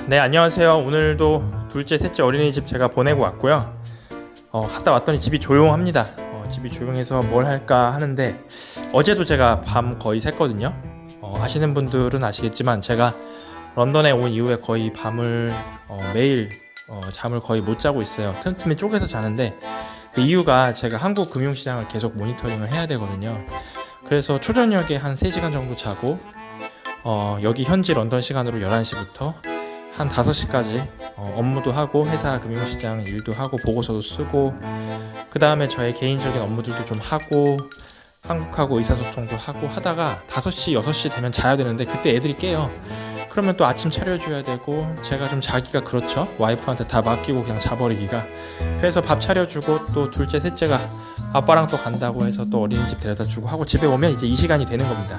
네, 안녕하세요. 오늘도 둘째, 셋째 어린이집 제가 보내고 왔고요. 갔다 왔더니 집이 조용합니다. 집이 조용해서 뭘 할까 하는데 어제도 제가 밤 거의 샜거든요. 아시는 분들은 아시겠지만 제가 런던에 온 이후에 거의 밤을 매일 잠을 거의 못 자고 있어요. 틈틈이 쪼개서 자는데 그 이유가 제가 한국 금융시장을 계속 모니터링을 해야 되거든요. 그래서 초저녁에 한 3시간 정도 자고 여기 현지 런던 시간으로 11시부터 한 5시까지 업무도 하고 회사 금융시장 일도 하고 보고서도 쓰고 그 다음에 저의 개인적인 업무들도 좀 하고 한국하고 의사소통도 하고 하다가 5시, 6시 되면 자야 되는데 그때 애들이 깨요. 그러면 또 아침 차려줘야 되고 제가 좀 자기가 그렇죠. 와이프한테 다 맡기고 그냥 자버리기가. 그래서 밥 차려주고 또 둘째, 셋째가 아빠랑 또 간다고 해서 또 어린이집 데려다주고 하고 집에 오면 이제 이 시간이 되는 겁니다.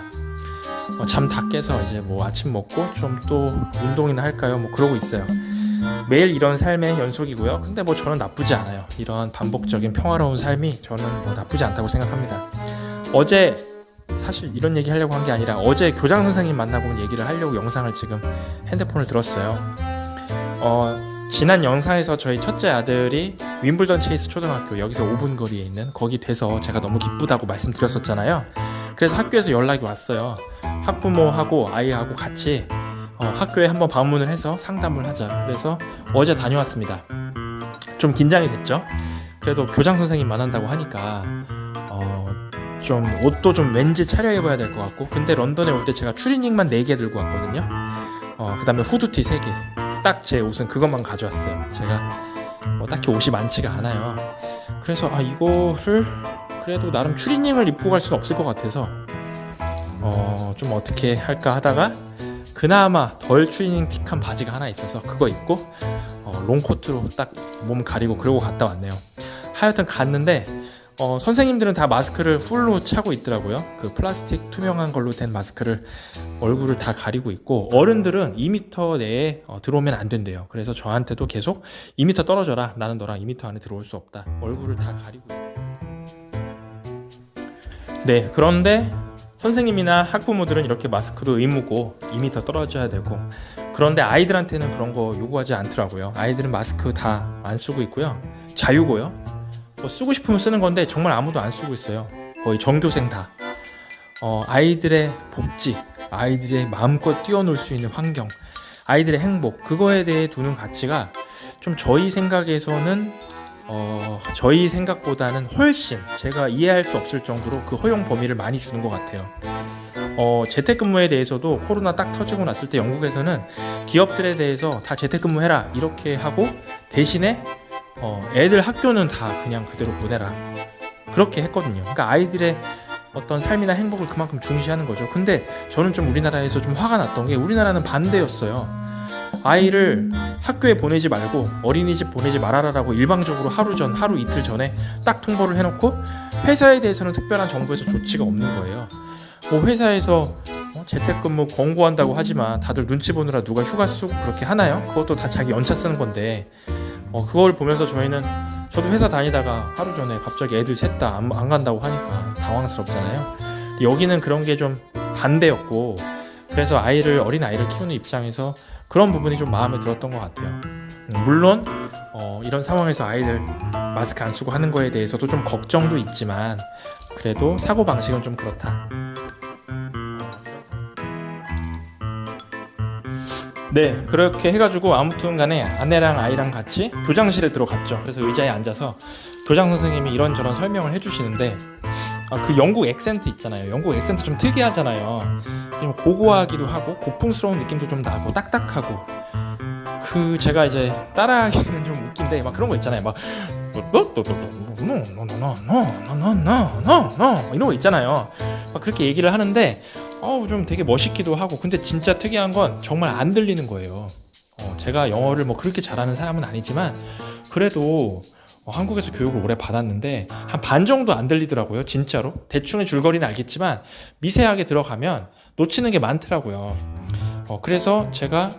잠 다 깨서 이제 뭐 아침 먹고 좀 또 운동이나 할까요? 뭐 그러고 있어요. 매일 이런 삶의 연속이고요. 근데 뭐 저는 나쁘지 않아요. 이런 반복적인 평화로운 삶이 저는 뭐 나쁘지 않다고 생각합니다. 어제 사실 이런 얘기 하려고 한 게 아니라 어제 교장 선생님 만나고 얘기를 하려고 영상을 지금 핸드폰을 들었어요. 지난 영상에서 저희 첫째 아들이 윈블던 체이스 초등학교 여기서 5분 거리에 있는 거기 돼서 제가 너무 기쁘다고 말씀드렸었잖아요. 그래서 학교에서 연락이 왔어요. 학부모하고 아이하고 같이 학교에 한번 방문을 해서 상담을 하자. 그래서 어제 다녀왔습니다. 좀 긴장이 됐죠. 그래도 교장 선생님 만난다고 하니까 좀 옷도 좀 왠지 차려입어야 될 것 같고, 근데 런던에 올 때 제가 추리닝만 4개 들고 왔거든요. 그 다음에 후드티 3개, 딱 제 옷은 그것만 가져왔어요. 제가 딱히 옷이 많지가 않아요. 그래서 이거를 그래도 나름 추리닝을 입고 갈 수는 없을 것 같아서 좀 어떻게 할까 하다가 그나마 덜 추리닝 틱한 바지가 하나 있어서 그거 입고 롱코트로 딱 몸 가리고 그러고 갔다 왔네요. 하여튼 갔는데 선생님들은 다 마스크를 풀로 차고 있더라고요. 그 플라스틱 투명한 걸로 된 마스크를 얼굴을 다 가리고 있고, 어른들은 2m 내에 들어오면 안 된대요. 그래서 저한테도 계속 2m 떨어져라, 나는 너랑 2m 안에 들어올 수 없다, 얼굴을 다 가리고 있고. 네, 그런데 선생님이나 학부모들은 이렇게 마스크도 의무고 2m 떨어져야 되고, 그런데 아이들한테는 그런 거 요구하지 않더라고요. 아이들은 마스크 다 안 쓰고 있고요. 자유고요. 쓰고 싶으면 쓰는 건데 정말 아무도 안 쓰고 있어요. 거의 전교생 다. 아이들의 복지, 아이들의 마음껏 뛰어놀 수 있는 환경, 아이들의 행복, 그거에 대해 두는 가치가 좀 저희 생각에서는 저희 생각보다는 훨씬 제가 이해할 수 없을 정도로 그 허용 범위를 많이 주는 것 같아요. 재택근무에 대해서도 코로나 딱 터지고 났을 때 영국에서는 기업들에 대해서 다 재택근무해라 이렇게 하고, 대신에 애들 학교는 다 그냥 그대로 보내라 그렇게 했거든요. 그러니까 아이들의 어떤 삶이나 행복을 그만큼 중시하는 거죠. 근데 저는 좀 우리나라에서 좀 화가 났던 게, 우리나라는 반대였어요. 아이를 학교에 보내지 말고 어린이집 보내지 말아라라고 일방적으로 하루 이틀 전에 딱 통보를 해놓고, 회사에 대해서는 특별한 정부에서 조치가 없는 거예요. 뭐 회사에서 재택근무 권고한다고 하지만 다들 눈치 보느라 누가 휴가 쓰고 그렇게 하나요? 그것도 다 자기 연차 쓰는 건데, 그걸 보면서 저도 회사 다니다가 하루 전에 갑자기 애들 셋 다 안 간다고 하니까 당황스럽잖아요. 여기는 그런 게 좀 반대였고, 그래서 어린 아이를 키우는 입장에서 그런 부분이 좀 마음에 들었던 것 같아요. 물론 이런 상황에서 아이들 마스크 안 쓰고 하는 거에 대해서도 좀 걱정도 있지만, 그래도 사고방식은 좀 그렇다. 네, 그렇게 해가지고 아무튼 간에 아내랑 아이랑 같이 교장실에 들어갔죠. 그래서 의자에 앉아서 교장 선생님이 이런저런 설명을 해주시는데, 그 영국 액센트 있잖아요. 영국 액센트 좀 특이하잖아요. 좀 고고하기도 하고 고풍스러운 느낌도 좀 나고 딱딱하고, 제가 이제 따라하기는 좀 웃긴데 막 그런 거 있잖아요. 막 이런 거 있잖아요. 막 그렇게 얘기를 하는데 좀 되게 멋있기도 하고, 근데 진짜 특이한 건 정말 안 들리는 거예요. 제가 영어를 뭐 그렇게 잘하는 사람은 아니지만 그래도 한국에서 교육을 오래 받았는데 한 반 정도 안 들리더라고요. 진짜로. 대충의 줄거리는 알겠지만 미세하게 들어가면 놓치는 게 많더라고요. 그래서 제가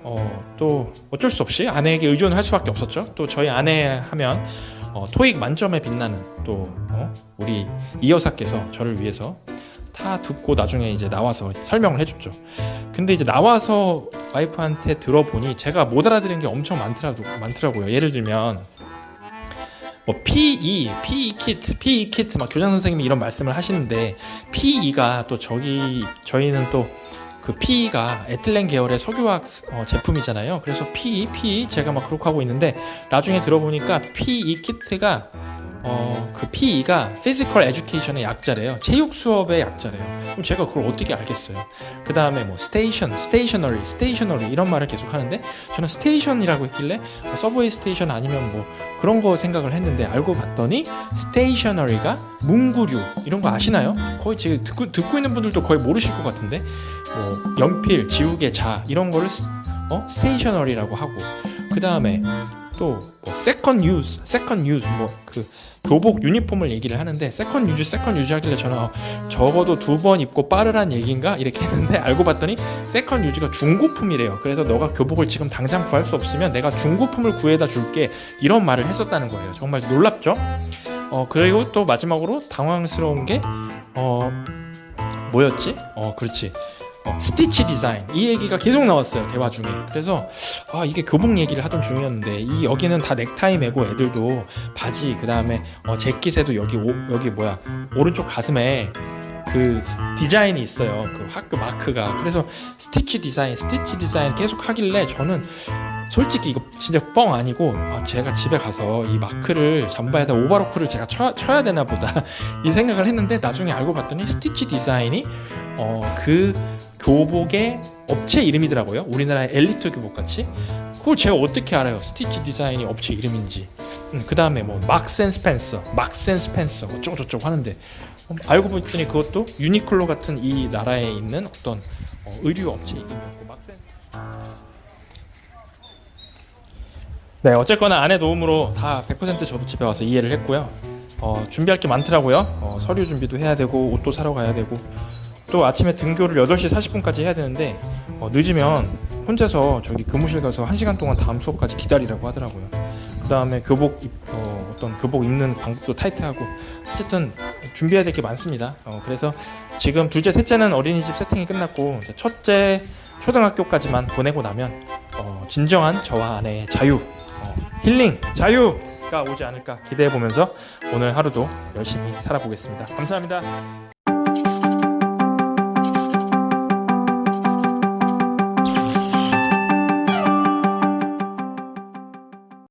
또 어쩔 수 없이 아내에게 의존을 할 수밖에 없었죠. 또 저희 아내 하면 토익 만점에 빛나는 또 우리 이 여사께서 저를 위해서 다 듣고 나중에 이제 나와서 설명을 해줬죠. 근데 이제 나와서 와이프한테 들어보니 제가 못 알아들은 게 엄청 많더라고요. 예를 들면 뭐 PE 키트 막 교장 선생님이 이런 말씀을 하시는데 PE가 또 저희는 또 그 PE가 에틸렌 계열의 석유화학 제품이잖아요. 그래서 PE 제가 막 그렇게 하고 있는데 나중에 들어보니까 PE 키트가 그 PE가 Physical Education의 약자래요. 체육 수업의 약자래요. 그럼 제가 그걸 어떻게 알겠어요? 그 다음에 뭐 Stationary 이런 말을 계속 하는데 저는 스테이션이라고 했길래 서브웨이 스테이션 아니면 뭐 그런 거 생각을 했는데 알고 봤더니 Stationary가 문구류 이런 거 아시나요? 거의 지금 듣고 있는 분들도 거의 모르실 것 같은데 뭐 연필, 지우개, 자 이런 거를 Stationary라고 하고 그 다음에 또 뭐 second use 뭐 그 교복 유니폼을 얘기를 하는데 second use 하길래 저는 적어도 2번 입고 빠르란 얘기인가 이렇게 했는데 알고 봤더니 second use가 중고품이래요. 그래서 너가 교복을 지금 당장 구할 수 없으면 내가 중고품을 구해다 줄게 이런 말을 했었다는 거예요. 정말 놀랍죠? 그리고 또 마지막으로 당황스러운 게 뭐였지? 그렇지. 스티치 디자인 이 얘기가 계속 나왔어요 대화 중에. 그래서 이게 교복 얘기를 하던 중이었는데 여기는 다 넥타이 매고 애들도 바지 그 다음에 재킷에도 여기 오른쪽 가슴에 그 디자인이 있어요. 그 학교 마크가. 그래서 스티치 디자인 계속 하길래 저는 솔직히 이거 진짜 뻥 아니고 제가 집에 가서 이 마크를 잠바에다 오버로크를 제가 쳐야 되나 보다 이 생각을 했는데 나중에 알고 봤더니 스티치 디자인이 그 교복의 업체 이름이더라고요. 우리나라의 엘리트 교복 같이. 그걸 제가 어떻게 알아요? 스티치 디자인이 업체 이름인지. 그 다음에 뭐 막스 앤 스펜서 어쩌고저쩌고 하는데 알고 봤더니 그것도 유니클로 같은 이 나라에 있는 어떤 의류 업체 이름이었고 네, 어쨌거나 아내 도움으로 다 100% 저도 집에 와서 이해를 했고요. 준비할 게 많더라고요. 서류 준비도 해야 되고 옷도 사러 가야 되고 또 아침에 등교를 8시 40분까지 해야 되는데 늦으면 혼자서 저기 교무실 가서 1시간 동안 다음 수업까지 기다리라고 하더라고요. 그 다음에 교복 입는 방법도 타이트하고 어쨌든 준비해야 될 게 많습니다. 그래서 지금 둘째, 셋째는 어린이집 세팅이 끝났고 첫째 초등학교까지만 보내고 나면 진정한 저와 아내의 자유, 힐링, 자유가 오지 않을까 기대해 보면서 오늘 하루도 열심히 살아보겠습니다. 감사합니다.